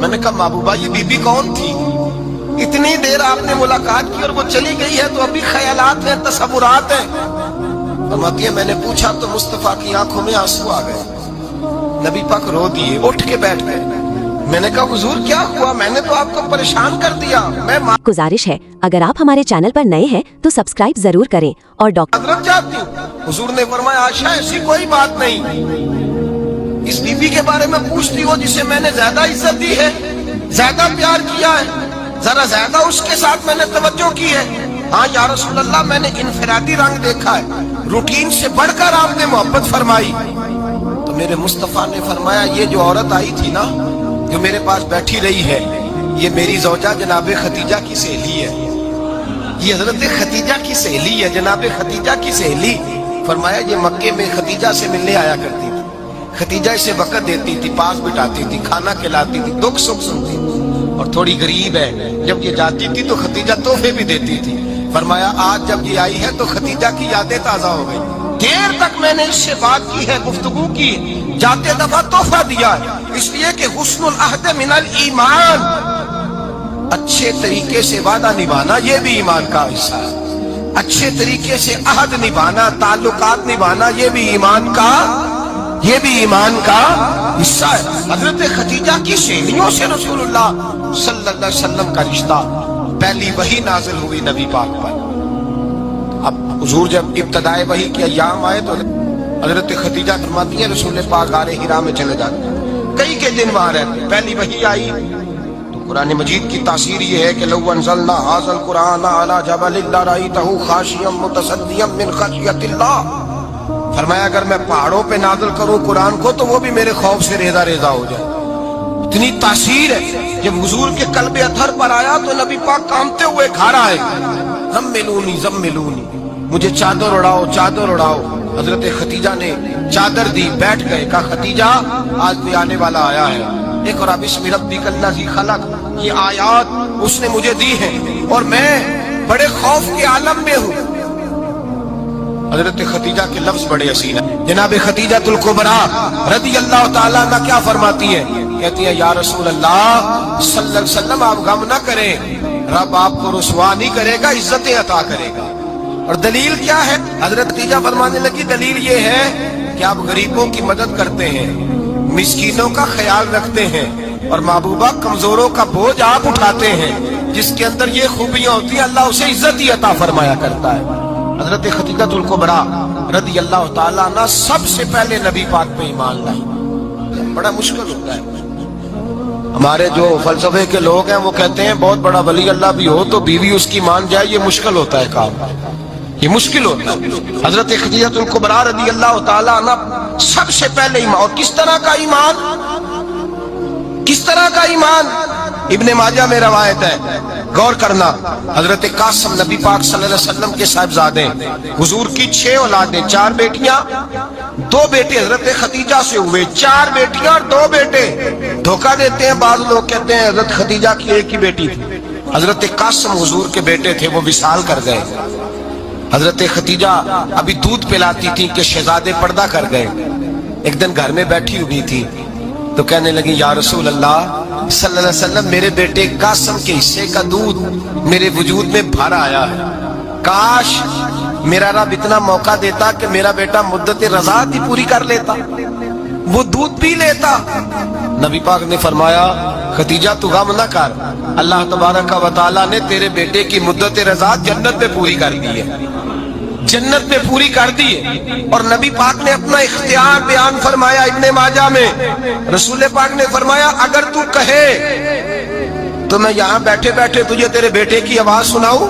میں نے کہا محبوبہ یہ بی بی کون تھی؟ اتنی دیر آپ نے ملاقات کی اور وہ چلی گئی ہے تو ابھی خیالات ہیں، تصورات ہیں۔ فرماتی ہے میں نے پوچھا تو مصطفیٰ کی آنکھوں میں آنسو آ گئے، نبی پاک رو دیے، اٹھ کے بیٹھ گئے۔ میں نے کہا حضور کیا ہوا؟ میں نے تو آپ کو پریشان کر دیا۔ میں گزارش ہے اگر آپ ہمارے چینل پر نئے ہیں تو سبسکرائب ضرور کریں اور حضرت چاہتی ہوں۔ حضور نے فرمایا عائشہ ایسی کوئی بات نہیں، اس بی بی کے بارے میں پوچھتی ہو جسے میں نے زیادہ عزت دی ہے، زیادہ پیار کیا ہے، ذرا زیادہ اس کے ساتھ میں نے توجہ کی ہے۔ ہاں یا رسول اللہ میں نے انفرادی رنگ دیکھا ہے، روٹین سے بڑھ کر آپ نے محبت فرمائی۔ تو میرے مصطفیٰ نے فرمایا یہ جو عورت آئی تھی نا، جو میرے پاس بیٹھی رہی ہے، یہ میری زوجہ جناب خدیجہ کی سہیلی ہے، یہ حضرت خدیجہ کی سہیلی ہے، جناب خدیجہ کی سہیلی۔ فرمایا یہ مکے میں خدیجہ سے ملنے آیا کرتی تھی، خدیجہ اسے وقت دیتی تھی، پاس بٹھاتی تھی، کھانا کھلاتی تھی، دکھ سکھ سنتی تھی، اور تھوڑی غریب ہے، جب یہ جاتی تھی تو خدیجہ تحفے بھی دیتی تھی۔ فرمایا آج جب یہ آئی ہے تو خدیجہ کی یادیں تازہ ہو گئی، دیر تک میں نے اس سے بات کی ہے، گفتگو کی، جاتے دفعہ تحفہ دیا ہے، اس لیے کہ حسن العہد من الایمان، اچھے طریقے سے وعدہ نبھانا یہ بھی ایمان کا حصہ ہے، اچھے طریقے سے عہد نبھانا، تعلقات نبھانا یہ بھی ایمان کا حصہ ہے۔ حضرت خدیجہ کی سہیلیوں سے رسول اللہ صلی اللہ علیہ وسلم کا رشتہ، پہلی وحی نازل ہوئی نبی پاک پر۔ اب حضور جب ابتدائے وحی کے ایام آئے تو حضرت خدیجہ فرماتی ہیں رسول پاک غار حرا میں چلے جاتے ہیں، کئی کے دن وہاں رہتے، پہلی وحی آئی تو قرآن مجید کی تاثیر یہ ہے کہ لو انزلنا ھذا القرآن علی جبل لرأیتہ خاشعا متصدعا من خشیۃ اللہ، فرمایا اگر میں پہاڑوں پہ نازل کروں قرآن کو تو وہ بھی میرے خوف سے ریزہ ریزہ ہو جائے، اتنی تاثیر ہے۔ جب حضور کے قلب اطہر پر آیا تو نبی پاک کانپتے ہوئے گھر آئے، زملونی زملونی، مجھے چادر اڑاؤ چادر اڑاؤ۔ حضرت خدیجہ نے چادر دی، بیٹھ گئے، کہا خدیجہ آج بھی آنے والا آیا ہے، اقرأ بسم ربک الذی خلق، یہ آیات اس نے مجھے دی ہیں اور میں بڑے خوف کے عالم میں ہوں۔ حضرت خدیجہ کے لفظ بڑے حسین ہیں۔ جناب خدیجہ الکبریٰ رضی اللہ تعالیٰ عنہ کیا فرماتی ہے؟ کہتی ہے یا رسول اللہ صلی اللہ علیہ وسلم آپ غم نہ کریں، رب آپ کو رسوا نہیں کرے گا، عزتیں عطا کرے گا۔ اور دلیل کیا ہے؟ حضرت خدیجہ فرمانے لگی دلیل یہ ہے کہ آپ غریبوں کی مدد کرتے ہیں، مسکینوں کا خیال رکھتے ہیں، اور محبوبہ کمزوروں کا بوجھ آپ اٹھاتے ہیں، جس کے اندر یہ خوبیاں ہوتی ہیں اللہ اسے عزت ہی عطا فرمایا کرتا ہے۔ حضرت خدیجہ الکبریٰ رضی اللہ تعالیٰ عنہ سب سے پہلے نبی پاک پہ ایمان لائی۔ بڑا مشکل ہوتا ہے، ہمارے جو فلسفے کے لوگ ہیں وہ کہتے ہیں بہت بڑا ولی اللہ بھی ہو تو بیوی اس کی مان جائے، یہ مشکل ہوتا ہے کام، یہ مشکل ہوتا ہے۔ حضرت خدیجہ الکبریٰ رضی اللہ تعالیٰ عنہ سب سے پہلے ایمان، اور کس طرح کا ایمان؟ کس طرح کا ایمان؟ ابن ماجہ میں روایت ہے، غور کرنا، حضرت قاسم نبی پاک صلی اللہ علیہ وسلم کے صاحبزادے، حضور کی 6 اولادیں، 4 بیٹیاں 2 بیٹے حضرت خدیجہ سے ہوئے، 4 بیٹیاں اور 2 بیٹے۔ دھوکہ دیتے ہیں بعض لوگ، کہتے ہیں حضرت خدیجہ کی ایک ہی بیٹی تھی، حضرت قاسم حضور کے بیٹے تھے، وہ وصال کر گئے۔ حضرت خدیجہ ابھی دودھ پلاتی تھی کہ شہزادے پردہ کر گئے۔ ایک دن گھر میں بیٹھی ہوئی تھی تو کہنے لگی یا رسول اللہ صلی اللہ علیہ وسلم میرے بیٹے قاسم کے حصے کا دودھ میرے وجود میں بھر آیا ہے، کاش میرا رب اتنا موقع دیتا کہ میرا بیٹا مدت رضاعت ہی پوری کر لیتا، وہ دودھ پی لیتا۔ نبی پاک نے فرمایا خدیجہ تو غم نہ کر، اللہ تبارک و تعالیٰ نے تیرے بیٹے کی مدت رضاعت جنت میں پوری کر دی ہے، جنت میں پوری کر دی ہے۔ اور نبی پاک نے اپنا اختیار بیان فرمایا ابن ماجہ میں، رسول پاک نے فرمایا اگر تو کہے تو میں یہاں بیٹھے بیٹھے تجھے تیرے بیٹے کی آواز سناؤں،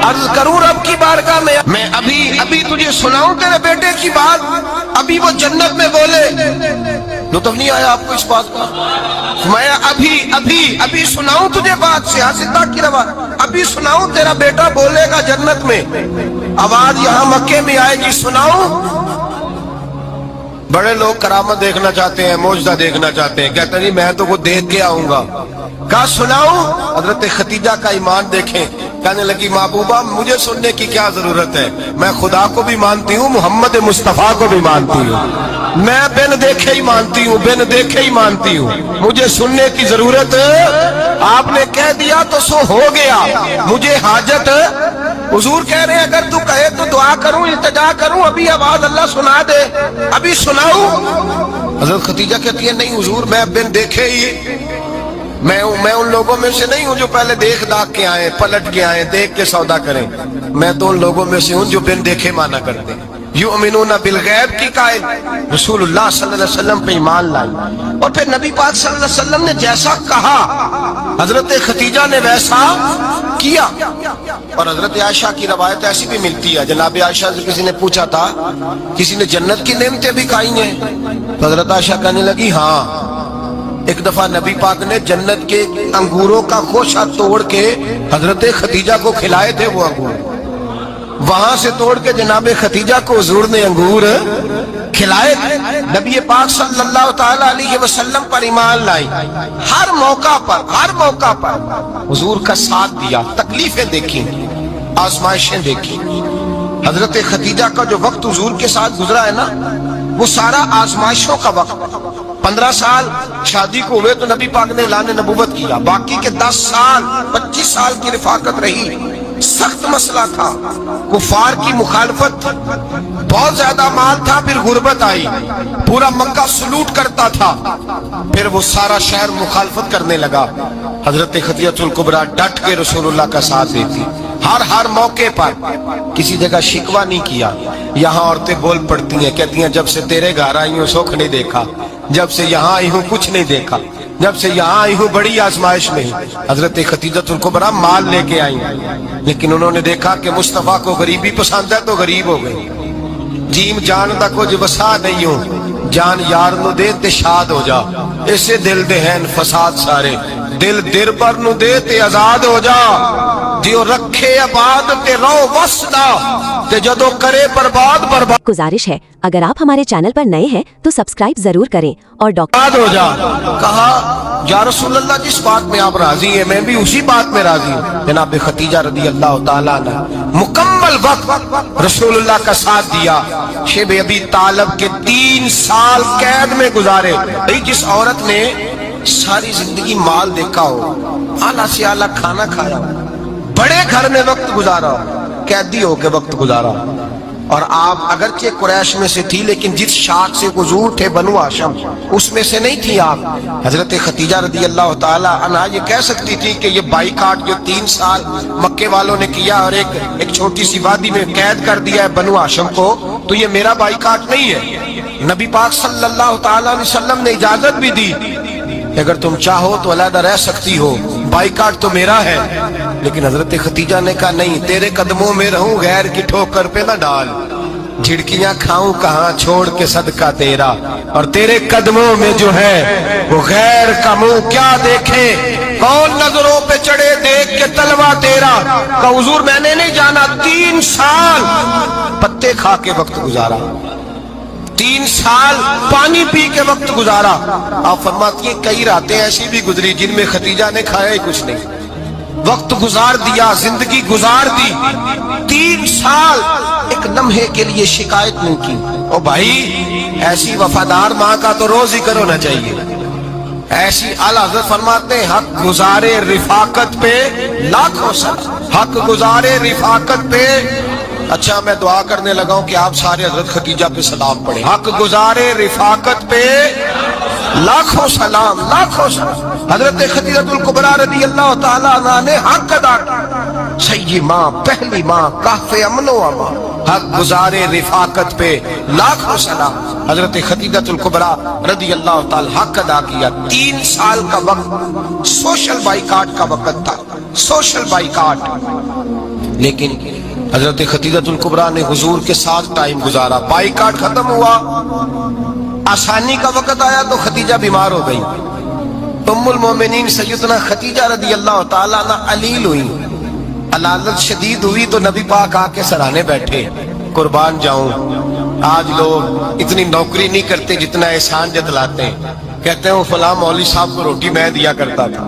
عرض کروں رب کی بارگاہ میں، میں ابھی تجھے سناؤں تیرے بیٹے کی بات، ابھی وہ جنت میں بولے۔ لطف نہیں آیا آپ کو اس بات کا؟ میں ابھی سناؤں تجھے بات، سیاستہ کی روایت، ابھی سناؤں تیرا بیٹا بولے گا جنت میں، آواز یہاں مکے میں آئے گی، سناؤں؟ بڑے لوگ کرامت دیکھنا چاہتے ہیں، معجزہ دیکھنا چاہتے ہیں، کہتے ہیں میں تو وہ دیکھ کے آؤں گا، کہا سناؤں؟ حضرت خدیجہ کا ایمان دیکھیں، کہنے لگی محبوبہ مجھے سننے کی کیا ضرورت ہے، میں خدا کو بھی مانتی ہوں، محمد مصطفیٰ کو بھی مانتی ہوں، میں بن دیکھے ہی مانتی ہوں، بن دیکھے ہی مانتی ہوں، مجھے سننے کی ضرورت آپ نے کہہ دیا تو سو ہو گیا، مجھے حاجت حضور کہہ رہے ہیں اگر تو کہے تو دعا کروں، التجا کروں، ابھی آواز اللہ سنا دے، ابھی سناؤں؟ حضرت خدیجہ کہتی ہے نہیں حضور میں بن دیکھے ہی میں ان لوگوں میں سے نہیں ہوں جو پہلے دیکھ داکھ کے آئے، پلٹ کے آئے، دیکھ کے سودا کریں، میں تو ان لوگوں میں سے ہوں جو بن دیکھے مانا کرتے ہیں۔ یؤمنون بالغیب کی قائل رسول اللہ صلی اللہ علیہ وسلم پہ ایمان لائی، اور پھر نبی پاک صلی اللہ علیہ وسلم نے جیسا کہا حضرت خدیجہ نے ویسا کیا۔ اور حضرت عائشہ کی روایت ایسی بھی ملتی ہے، جناب عائشہ سے کسی نے پوچھا تھا کسی نے جنت کی نعمتیں بھی کھائی ہیں؟ تو حضرت عائشہ کہنے لگی ہاں، ایک دفعہ نبی پاک نے جنت کے انگوروں کا خوشہ توڑ کے حضرت خدیجہ کو کھلائے تھے، وہ انگور وہاں سے توڑ کے جناب خدیجہ کو حضور نے انگور کھلائے تھے۔ نبی پاک صلی اللہ تعالی علیہ وسلم پر ایمان لائی، ہر موقع پر حضور کا ساتھ دیا، تکلیفیں دیکھی، آزمائشیں دیکھی۔ حضرت خدیجہ کا جو وقت حضور کے ساتھ گزرا ہے نا، وہ سارا آزمائشوں کا وقت۔ 15 سال شادی کو ہوئے تو نبی پاک نے اعلان نبوت کیا، باقی کے 10 سال 25 سال کی رفاقت رہی، سخت مسئلہ تھا، کفار کی مخالفت، بہت زیادہ مال تھا، پھر غربت آئی، پورا مکہ سلوٹ کرتا تھا، پھر وہ سارا شہر مخالفت کرنے لگا۔ حضرت خدیجہ الکبریٰ ڈٹ کے رسول اللہ کا ساتھ دیتی، ہر موقع پر کسی جگہ شکوہ نہیں کیا۔ یہاں عورتیں بول پڑتی ہیں، کہتی ہیں جب سے تیرے گھر آئی ہوں سکھ نہیں دیکھا، جب سے یہاں آئی ہوں کچھ نہیں دیکھا، جب سے یہاں آئی ہوں بڑی آزمائش میں۔ حضرت خدیجہ الکبریٰ مال لے کے آئی، لیکن انہوں نے دیکھا کہ مصطفیٰ کو غریبی پسند ہے تو غریب ہو گئی۔ جیم جان دا کچھ وسا نہیں ہوں، جان یار نو دے تے شاد ہو جا، اسے دل دے ہیں فساد سارے، دل دیر پر نو دے تے آزاد ہو جا، دیو رکھے آباد تے رو وسدا تے جدو کرے برباد گزارش ہے اگر آپ ہمارے چینل پر نئے ہیں تو سبسکرائب ضرور کریں اور ہو جا۔ کہا یا رسول اللہ جس بات میں آپ راضی ہیں میں بھی اسی بات میں راضی ہوں۔ جناب خدیجہ رضی اللہ تعالیٰ نے مکمل وقت رسول اللہ کا ساتھ دیا۔ شیب ابی طالب کے 3 سال قید میں گزارے۔ جس عورت نے ساری زندگی مال دیکھا ہو، اعلیٰ سے اعلیٰ کھانا کھایا ہو، بڑے گھر میں وقت گزارا، قیدی ہو کے وقت گزارا، اور آپ اگرچہ قریش میں سے تھی لیکن جس شاخ سے حضور تھے بنو ہاشم اس میں سے نہیں تھی آپ۔ حضرت خدیجہ رضی اللہ تعالی عنہا یہ کہہ سکتی تھی کہ یہ بائیکاٹ جو 3 سال مکے والوں نے کیا اور ایک چھوٹی سی وادی میں قید کر دیا ہے بنو ہاشم کو، تو یہ میرا بائیکاٹ نہیں ہے۔ نبی پاک صلی اللہ تعالی علیہ وسلم نے اجازت بھی دی کہ اگر تم چاہو تو علیحدہ رہ سکتی ہو، بائیکاٹ تو میرا ہے۔ لیکن حضرت خدیجہ نے کہا نہیں، تیرے قدموں میں رہوں، غیر کی ٹھوکر پہ نہ ڈال، جھڑکیاں کھاؤں کہاں چھوڑ کے صدقہ تیرا، اور تیرے قدموں میں جو ہے وہ غیر کا منہ کیا دیکھے، کون نظروں پہ چڑھے دیکھ کے تلوا تیرا۔ کہا حضور میں نے نہیں جانا، 3 سال پتے کھا کے وقت گزارا، 3 سال پانی پی کے وقت گزارا۔ آپ فرماتی ہیں کئی راتیں ایسی بھی گزری جن میں خدیجہ نے کھایا ہی کچھ نہیں، وقت گزار دیا، زندگی گزار دی۔ 3 سال ایک لمحے کے لیے شکایت نہیں کی۔ او بھائی ایسی وفادار ماں کا تو روز ذکر ہونا چاہیے۔ ایسی اعلیٰ حضرت فرماتے ہیں حق گزارے رفاقت پہ لاکھوں سلام، حق گزارے رفاقت پہ۔ اچھا میں دعا کرنے لگا ہوں کہ آپ سارے حضرت خدیجہ پہ سلام پڑھیں۔ حق گزارے رفاقت پہ لاکھوں سلام، لاکھوں سلام۔ حضرت خدیجہ الکبریٰ رضی اللہ تعالیٰ عنہ نے حق ادا کیا، سیدی ماں، پہلی ماں، کہف امن و امان، حق گزارے رفاقت پہ لاکھوں سلام۔ حضرت خدیجہ الکبریٰ رضی اللہ تعالیٰ حق ادا کیا۔ 3 سال کا وقت سوشل بائیکاٹ کا وقت تھا، سوشل بائیکاٹ، لیکن حضرت خدیجہ الکبریٰ نے حضور کے ساتھ ٹائم گزارا۔ بائیکاٹ ختم ہوا، آسانی کا وقت آیا تو خدیجہ بیمار ہو گئی۔ ام المومنین سیدنا خدیجہ رضی اللہ تعالیٰ عنہ علیل ہوئی، علالت شدید ہوئی تو نبی پاک آ کے سرانے بیٹھے، قربان جاؤں آج لوگ اتنی نوکری نہیں کرتے جتنا احسان جتلاتے ہیں، کہتے ہیں وہ فلاں مولوی صاحب کو روٹی میں دیا کرتا تھا،